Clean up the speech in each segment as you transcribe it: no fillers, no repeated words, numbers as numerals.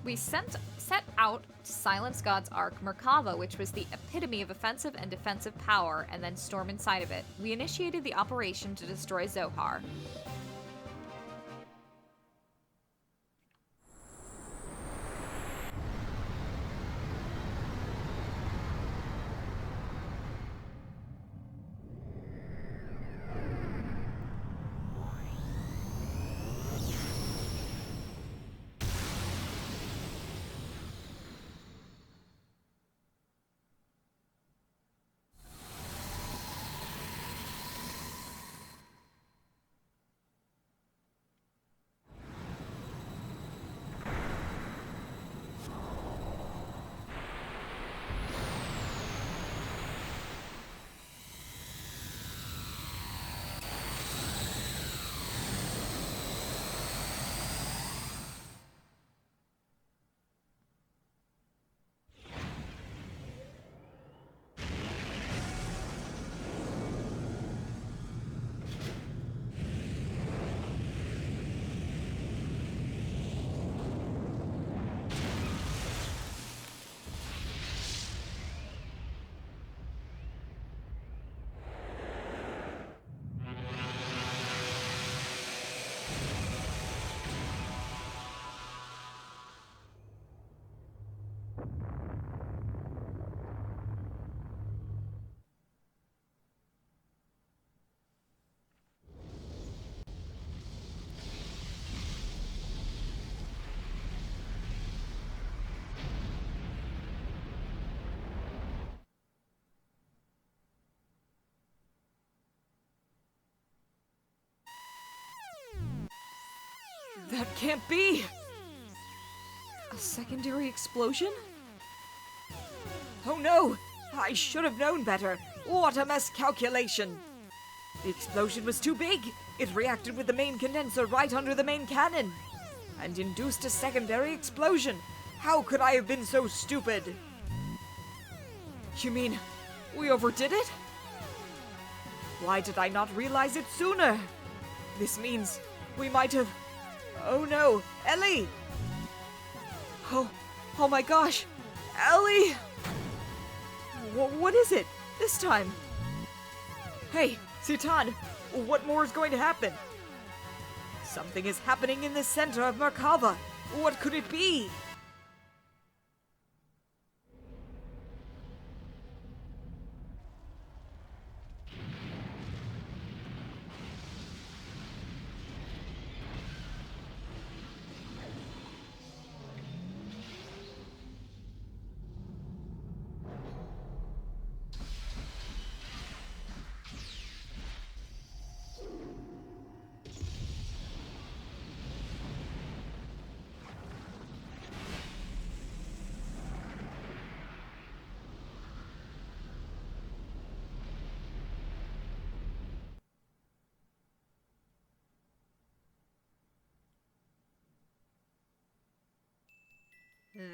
We set out to silence God's Ark, Merkava, which was the epitome of offensive and defensive power, and then storm inside of it. We initiated the operation to destroy Zohar. That can't be! A secondary explosion? Oh no! I should have known better! What a miscalculation! The explosion was too big! It reacted with the main condenser right under the main cannon! And induced a secondary explosion! How could I have been so stupid? You mean, we overdid it? Why did I not realize it sooner? This means we might have... Oh no, Ellie! Oh my gosh! Ellie! What is it? This time? Hey, Citan, what more is going to happen? Something is happening in the center of Merkava. What could it be?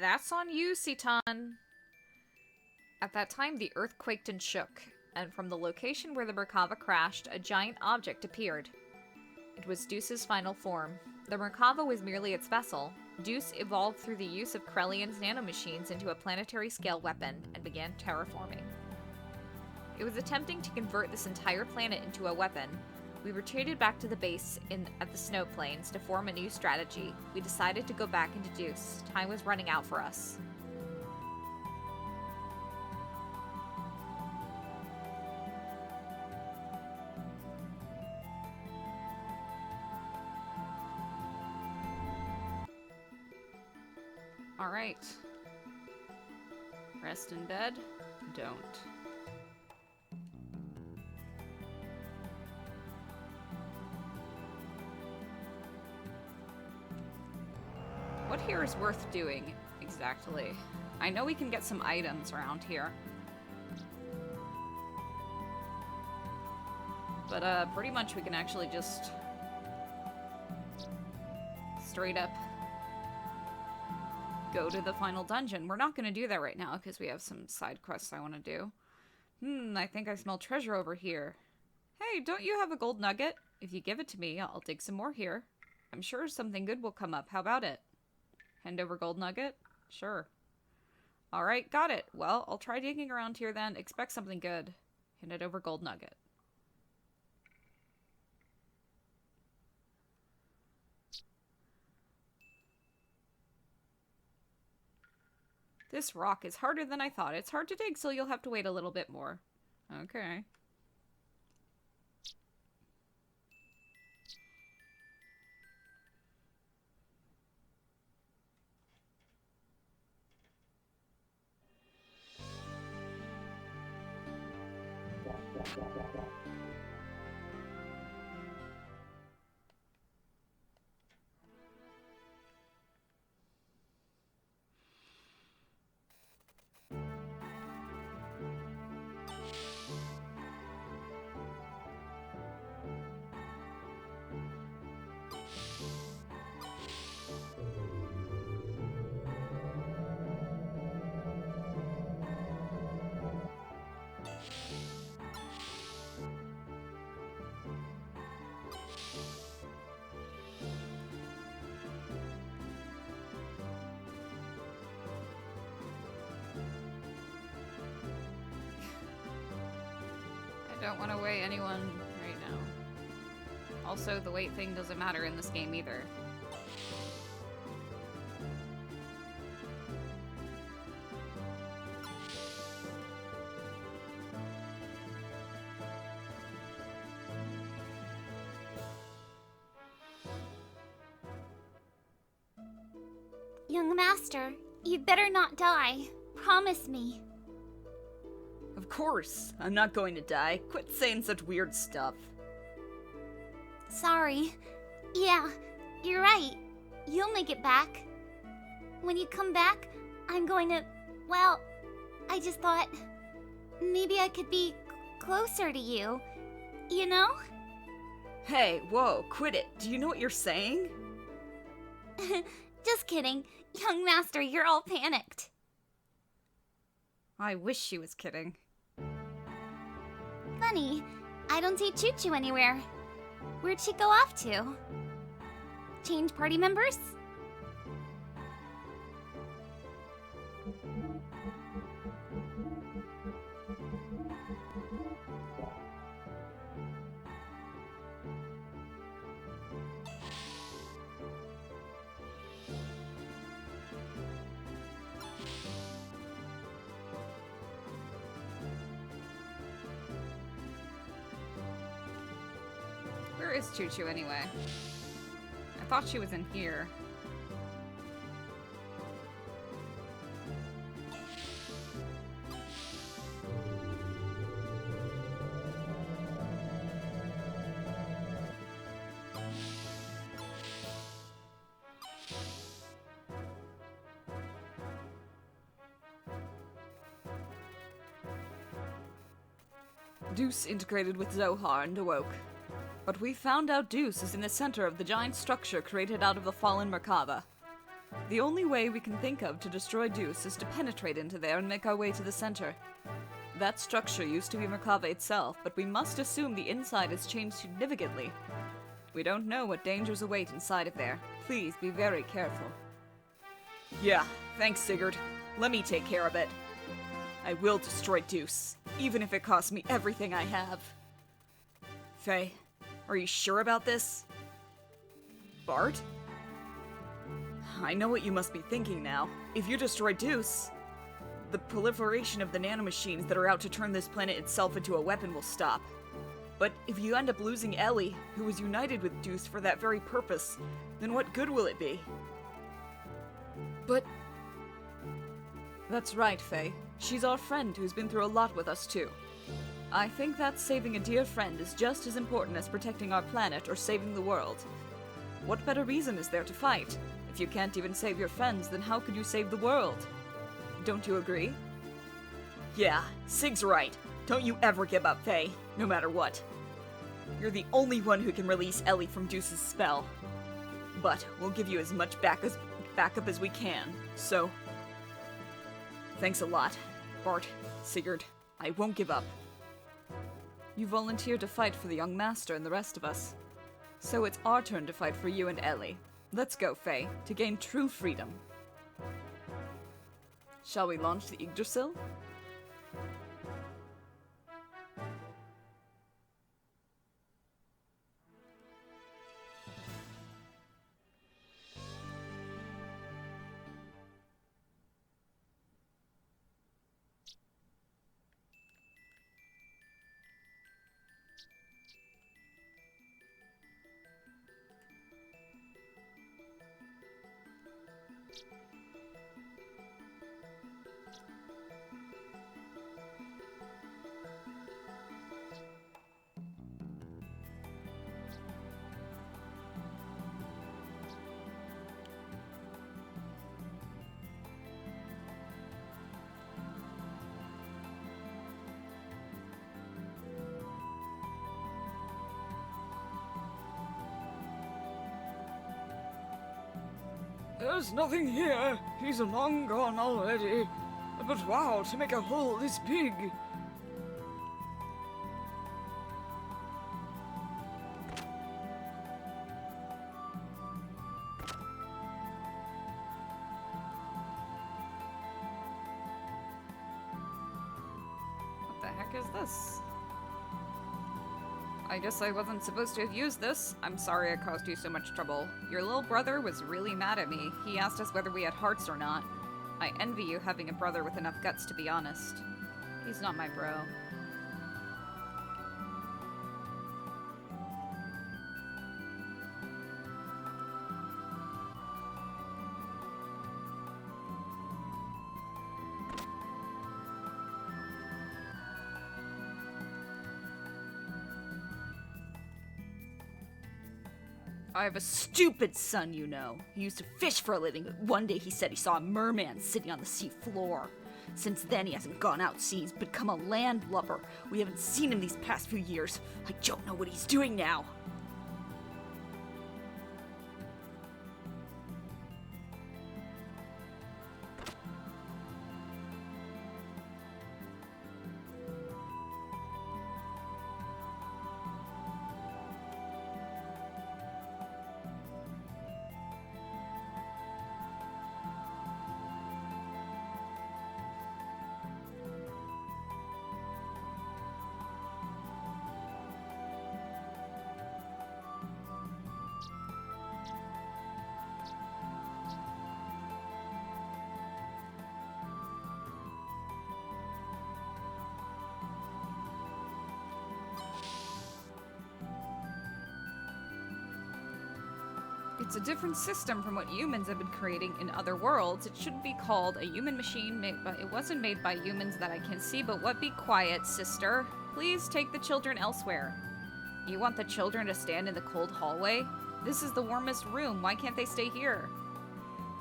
That's on you, Citan. At that time, the earth quaked and shook, and from the location where the Merkava crashed, a giant object appeared. It was Deus's final form. The Merkava was merely its vessel. Deus evolved through the use of Krellian's nanomachines into a planetary-scale weapon and began terraforming. It was attempting to convert this entire planet into a weapon. We retreated back to the base at the snow plains to form a new strategy. We decided to go back into Deus. Time was running out for us. Alright. Rest in bed? Don't. What here is worth doing, exactly? I know we can get some items around here. But, pretty much we can actually just... straight up go to the final dungeon. We're not gonna do that right now, because we have some side quests I want to do. I think I smell treasure over here. Hey, don't you have a gold nugget? If you give it to me, I'll dig some more here. I'm sure something good will come up. How about it? Hand over gold nugget? Sure. Alright, got it. Well, I'll try digging around here then. Expect something good. Hand it over gold nugget. This rock is harder than I thought. It's hard to dig, so you'll have to wait a little bit more. Okay. I don't want to weigh anyone right now. Also, the weight thing doesn't matter in this game either. Young master, you'd better not die. Promise me. Of course, I'm not going to die. Quit saying such weird stuff. Sorry. Yeah, you're right. You'll make it back. When you come back, I'm going to... Well, I just thought... Maybe I could be closer to you. You know? Hey, whoa, quit it. Do you know what you're saying? Just kidding. Young master, you're all panicked. I wish she was kidding. Funny, I don't see Choo Choo anywhere. Where'd she go off to? Change party members? Where is Choo Choo anyway? I thought she was in here. Deus integrated with Zohar and awoke. But we found out Deus is in the center of the giant structure created out of the fallen Merkava. The only way we can think of to destroy Deus is to penetrate into there and make our way to the center. That structure used to be Merkava itself, but we must assume the inside has changed significantly. We don't know what dangers await inside of there. Please be very careful. Yeah, thanks, Sigurd. Let me take care of it. I will destroy Deus, even if it costs me everything I have. Faye, are you sure about this? Bart? I know what you must be thinking now. If you destroy Deus, the proliferation of the nanomachines that are out to turn this planet itself into a weapon will stop. But if you end up losing Ellie, who was united with Deus for that very purpose, then what good will it be? But... That's right, Faye. She's our friend who's been through a lot with us too. I think that saving a dear friend is just as important as protecting our planet or saving the world. What better reason is there to fight? If you can't even save your friends, then how could you save the world? Don't you agree? Yeah, Sig's right. Don't you ever give up, Faye, no matter what. You're the only one who can release Ellie from Deus's spell. But we'll give you as much backup as we can, so... Thanks a lot, Bart, Sigurd. I won't give up. You volunteered to fight for the young master and the rest of us. So it's our turn to fight for you and Ellie. Let's go, Faye, to gain true freedom. Shall we launch the Yggdrasil? There's nothing here. He's long gone already. But wow, to make a hole this big. What the heck is this? I guess I wasn't supposed to have used this. I'm sorry I caused you so much trouble. Your little brother was really mad at me. He asked us whether we had hearts or not. I envy you having a brother with enough guts, to be honest. He's not my bro. I have a stupid son, you know. He used to fish for a living, but one day he said he saw a merman sitting on the sea floor. Since then, he hasn't gone out sea. He's become a landlubber. We haven't seen him these past few years. I don't know what he's doing now. It's a different system from what humans have been creating in other worlds. It should be called a human machine it wasn't made by humans that I can see, but what? Be quiet, sister. Please take the children elsewhere. You want the children to stand in the cold hallway? This is the warmest room. Why can't they stay here?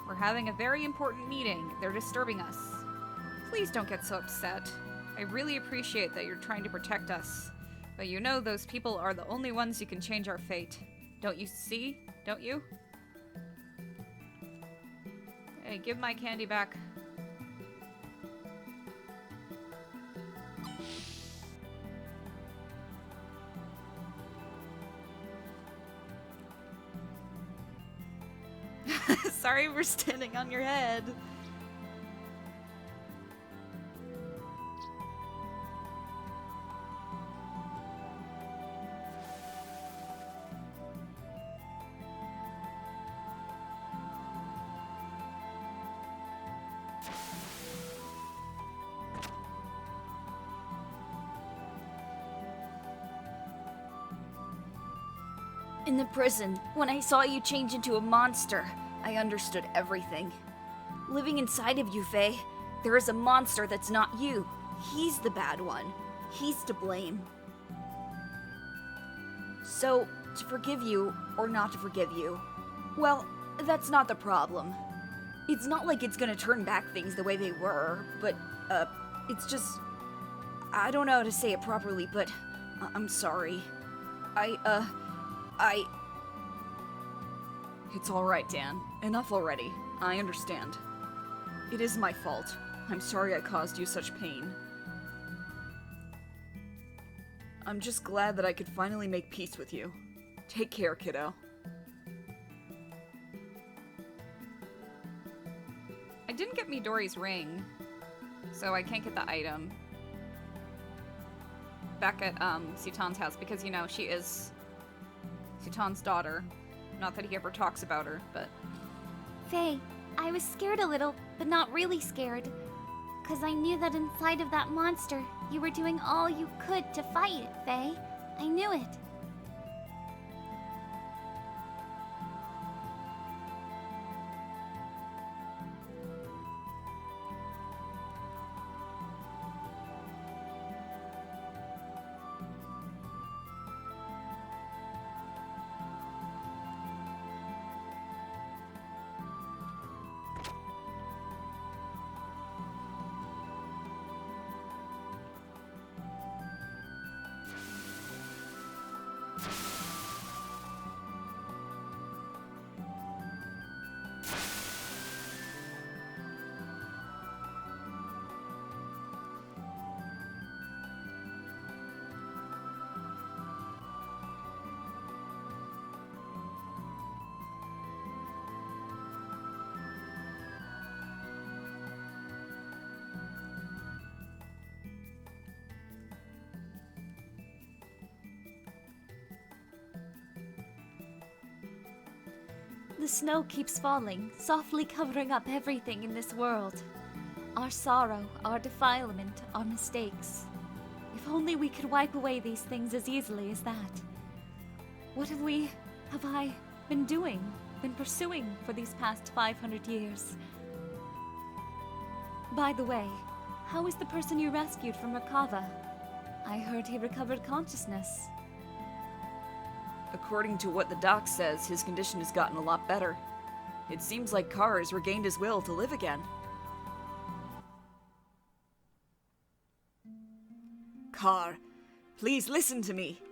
We're having a very important meeting. They're disturbing us. Please don't get so upset. I really appreciate that you're trying to protect us. But you know those people are the only ones who can change our fate. Don't you see? Don't you? Hey, give my candy back. Sorry we're standing on your head. In the prison, when I saw you change into a monster, I understood everything. Living inside of you, Faye, there is a monster that's not you. He's the bad one. He's to blame. So, to forgive you, or not to forgive you, well, that's not the problem. It's not like it's gonna turn back things the way they were, but, it's just... I don't know how to say it properly, but I'm sorry. It's alright, Dan. Enough already. I understand. It is my fault. I'm sorry I caused you such pain. I'm just glad that I could finally make peace with you. Take care, kiddo. didn't get Midori's ring, so I can't get the item back at Sutan's house because, you know, she is Sutan's daughter. Not that he ever talks about her, but... Faye, I was scared a little, but not really scared. 'Cause I knew that inside of that monster, you were doing all you could to fight it, Faye. I knew it. The snow keeps falling, softly covering up everything in this world. Our sorrow, our defilement, our mistakes. If only we could wipe away these things as easily as that. What have I been doing, been pursuing for these past 500 years? By the way, how is the person you rescued from Merkava? I heard he recovered consciousness. According to what the doc says, his condition has gotten a lot better. It seems like Carr has regained his will to live again. Carr, please listen to me.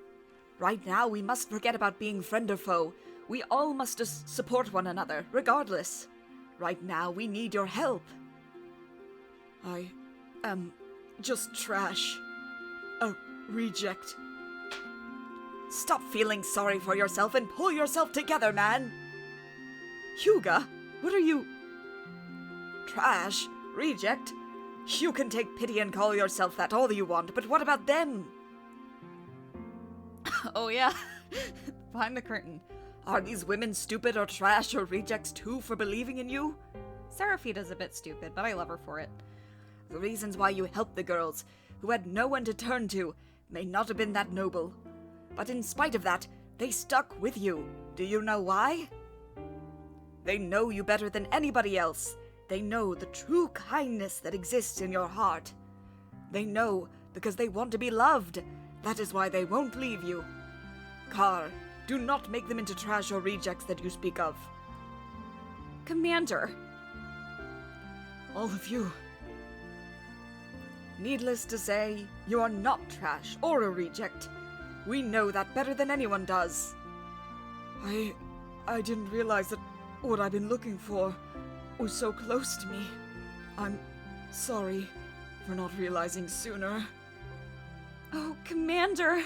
Right now, we must forget about being friend or foe. We all must just support one another, regardless. Right now, we need your help. I am just trash. A reject. Stop feeling sorry for yourself and pull yourself together, man! Hyuga, what are you... Trash? Reject? You can take pity and call yourself that all you want, but what about them? Oh yeah, behind the curtain. Are these women stupid or trash or rejects too for believing in you? Seraphita's a bit stupid, but I love her for it. The reasons why you helped the girls, who had no one to turn to, may not have been that noble. But in spite of that, they stuck with you. Do you know why? They know you better than anybody else. They know the true kindness that exists in your heart. They know because they want to be loved. That is why they won't leave you. Carr, do not make them into trash or rejects that you speak of. Commander! All of you. Needless to say, you are not trash or a reject. We know that better than anyone does. I didn't realize that what I've been looking for was so close to me. I'm sorry for not realizing sooner. Oh, Commander!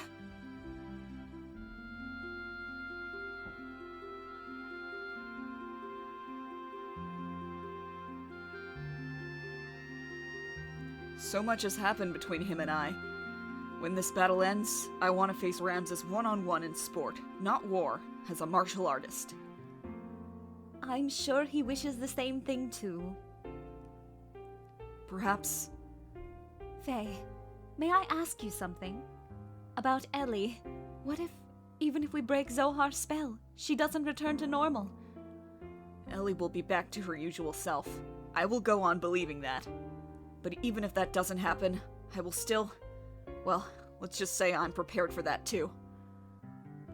So much has happened between him and I. When this battle ends, I want to face Ramses one-on-one in sport, not war, as a martial artist. I'm sure he wishes the same thing too. Perhaps... Faye, may I ask you something? About Ellie. What if, even if we break Zohar's spell, she doesn't return to normal? Ellie will be back to her usual self. I will go on believing that. But even if that doesn't happen, I will still... Well, let's just say I'm prepared for that too.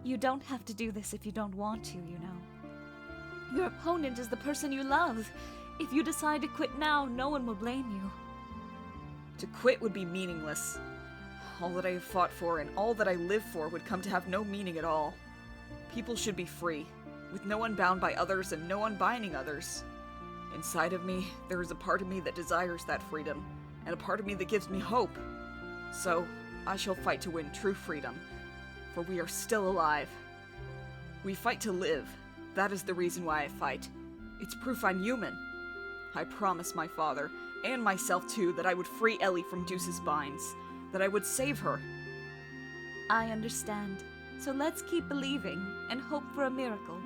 You don't have to do this if you don't want to, you know. Your opponent is the person you love. If you decide to quit now, no one will blame you. To quit would be meaningless. All that I have fought for and all that I live for would come to have no meaning at all. People should be free, with no one bound by others and no one binding others. Inside of me, there is a part of me that desires that freedom, and a part of me that gives me hope. So, I shall fight to win true freedom, for we are still alive. We fight to live. That is the reason why I fight. It's proof I'm human. I promised my father, and myself too, that I would free Ellie from Deuce's binds. That I would save her. I understand. So let's keep believing and hope for a miracle.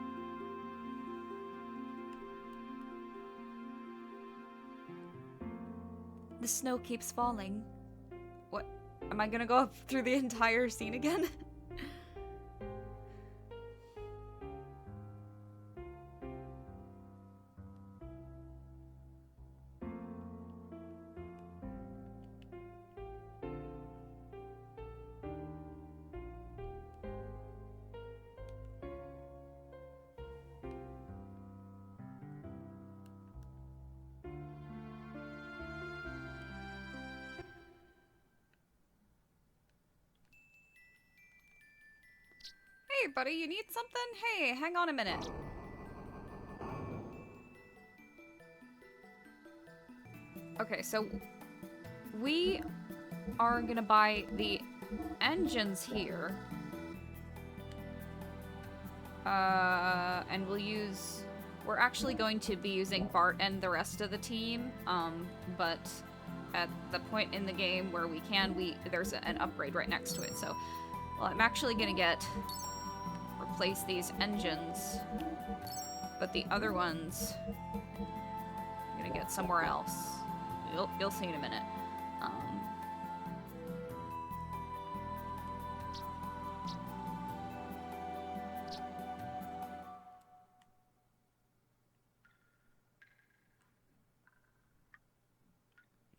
The snow keeps falling. What? Am I gonna go up through the entire scene again? Hey, buddy, you need something? Hey, hang on a minute. Okay, so we are gonna buy the engines here. And we're actually going to be using Bart and the rest of the team, but at the point in the game where we can, there's an upgrade right next to it, so, well, I'm actually gonna replace these engines, but the other ones I'm gonna get somewhere else. You'll see in a minute.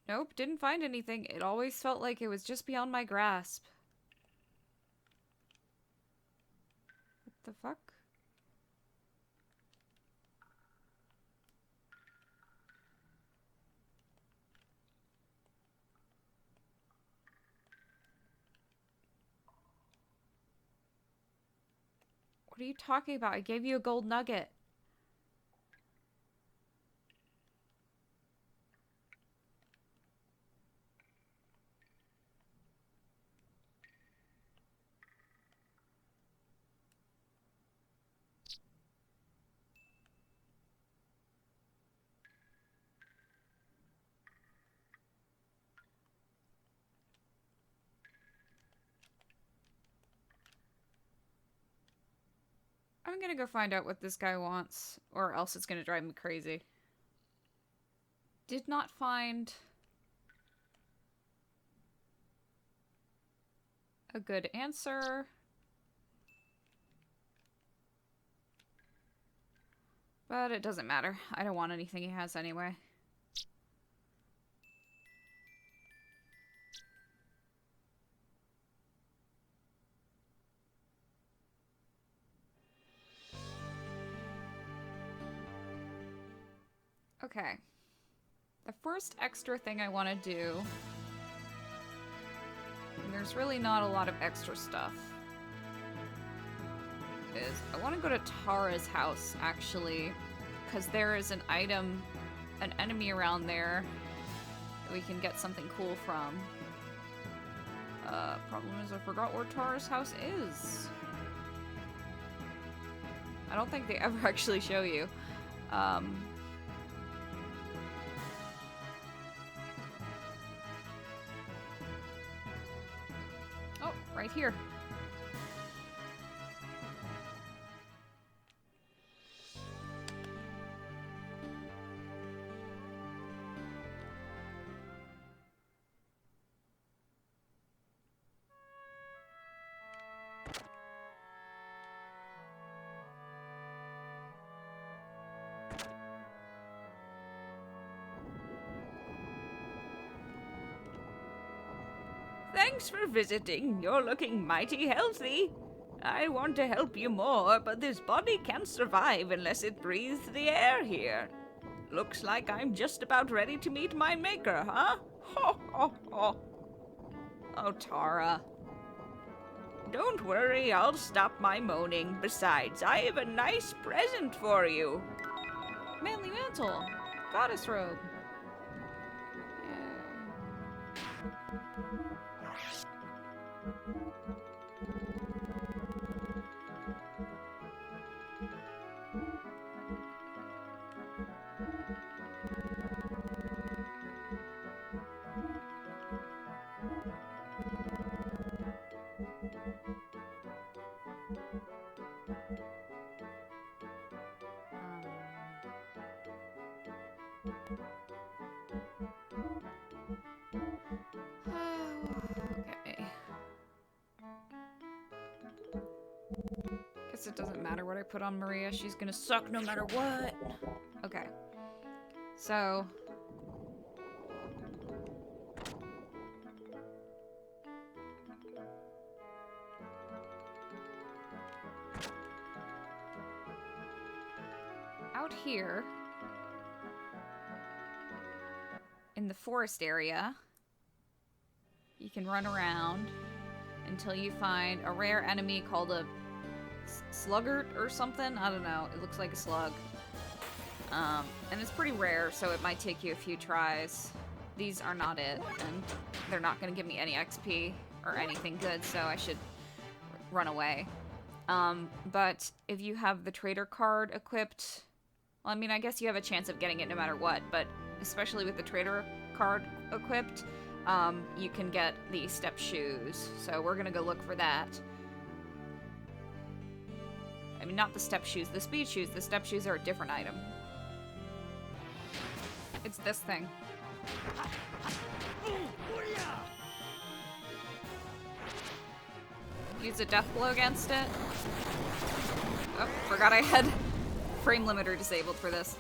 Nope, didn't find anything. It always felt like it was just beyond my grasp. What the fuck? What are you talking about? I gave you a gold nugget. I'm gonna go find out what this guy wants, or else it's gonna drive me crazy. Did not find a good answer. But it doesn't matter. I don't want anything he has anyway. Okay. The first extra thing I want to do, and there's really not a lot of extra stuff, is I want to go to Taura's house, actually, because there is an enemy around there that we can get something cool from. Problem is I forgot where Taura's house is. I don't think they ever actually show you. Oh, right here. Thanks for visiting. You're looking mighty healthy. I want to help you more, but this body can't survive unless it breathes the air here. Looks like I'm just about ready to meet my maker, huh? Ho, ho, ho. Oh, Taura. Don't worry, I'll stop my moaning. Besides, I have a nice present for you. Manly mantle. Goddess robe. guess it doesn't matter what I put on Maria. She's gonna suck no matter what. Okay. So... out here... in the forest area, you can run around until you find a rare enemy called a sluggard or something. I don't know. It looks like a slug. And it's pretty rare, so it might take you a few tries. These are not it, and they're not going to give me any XP or anything good, so I should run away. But if you have the trader card equipped, well, I mean, I guess you have a chance of getting it no matter what, but especially with the trader card equipped, you can get the step shoes. So we're gonna go look for that. I mean, not the step shoes, the speed shoes. The step shoes are a different item. It's this thing. Use a death blow against it. Oh, forgot I had frame limiter disabled for this.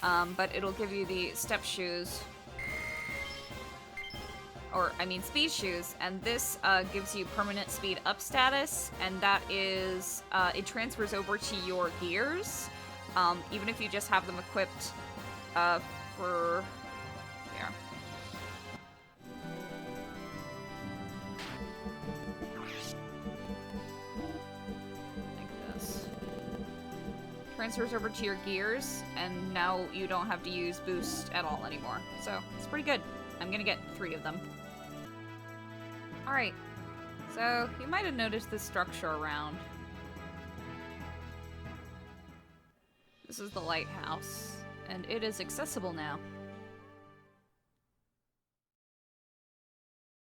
But it'll give you the step shoes. Or, I mean, speed shoes. And this gives you permanent speed up status. And that is, it transfers over to your gears. Even if you just have them equipped for... Here. Like this. Transfers over to your gears, and now you don't have to use boost at all anymore. So, it's pretty good. I'm gonna get 3 of them. Alright, so you might have noticed this structure around. This is the lighthouse, and it is accessible now.